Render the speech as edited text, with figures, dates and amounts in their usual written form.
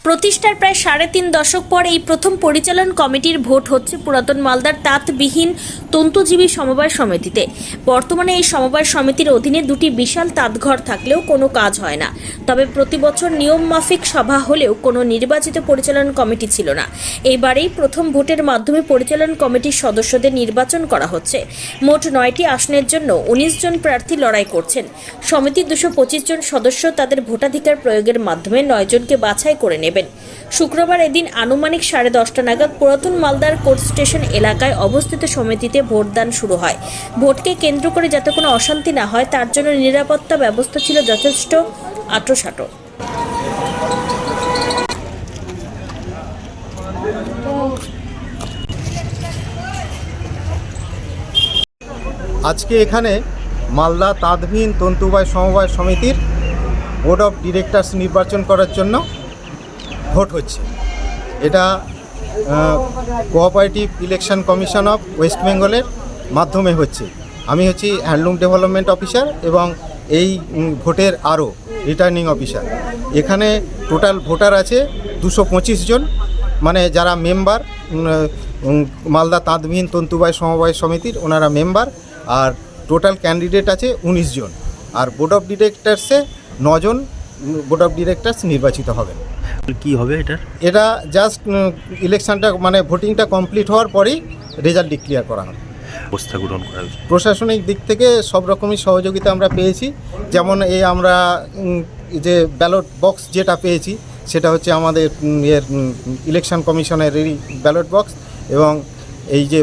প্রতিষ্ঠার প্রায় ৩.৫ দশক পর এই প্রথম পরিচালন কমিটির ভোট হচ্ছে পুরাতন মালদার তাঁতবিহীন তন্তুজীবী সমবায় সমিতিতে। বর্তমানে এই সমবায় সমিতির অধীনে দুটি বিশাল তাঁতঘর থাকলেও কোনো কাজ হয় না। তবে প্রতি বছর নিয়ম মাফিক সভা হলেও কোনো নির্বাচিত পরিচালন কমিটি ছিল না। এইবারেই প্রথম ভোটের মাধ্যমে পরিচালন কমিটির সদস্যদের নির্বাচন করা হচ্ছে। মোট ৯টি আসনের জন্য ১৯ জন প্রার্থী লড়াই করছেন। সমিতির ২২৫ জন সদস্য তাদের ভোটাধিকার প্রয়োগের মাধ্যমে ৯ জনকে বাছাই করে নেবেন। শুক্রবার এদিন আনুমানিক 10:30 নাগাদ পুরাতন মালদার কোর্ট স্টেশন এলাকায় অবস্থিত সমিতিতে ভোটদান শুরু হয়। ভোটকে কেন্দ্র করে যাতে কোনো অশান্তি না হয় তার জন্য নিরাপত্তা ব্যবস্থা ছিল যথেষ্ট আঁটোসাঁটো। আজকে এখানে মালদা তাঁতবিহীন তন্তুবায় সমবায় সমিতির বোর্ড অফ ডিরেক্টরস নির্বাচন করার জন্য ভোট হচ্ছে। এটা cooperative election commission of West বেঙ্গলের মাধ্যমে হচ্ছে। আমি হচ্ছি হ্যান্ডলুম ডেভেলপমেন্ট অফিসার এবং এই ভোটের আরও রিটার্নিং অফিসার। এখানে টোটাল ভোটার আছে 225 জন, মানে যারা মেম্বার মালদা তাঁতবিহীন তন্তুবায় সমবায় সমিতির ওনারা মেম্বার। আর টোটাল ক্যান্ডিডেট আছে 19 জন। আর বোর্ড অফ ডিরেক্টরসে 9 জন বোর্ড অফ ডিরেক্টরস নির্বাচিত হবেন। কি হবে এটা জাস্ট ইলেকশনটা মানে ভোটিংটা কমপ্লিট হওয়ার পরেই রেজাল্ট ডিক্লেয়ার করা হবে। ব্যবস্থা গ্রহণ করা হয়েছে। প্রশাসনিক দিক থেকে সব রকমই সহযোগিতা আমরা পেয়েছি। যেমন এই আমরা যে ব্যালট বক্স যেটা পেয়েছি সেটা হচ্ছে আমাদের ইলেকশন কমিশনের ব্যালট বক্স, এবং এই যে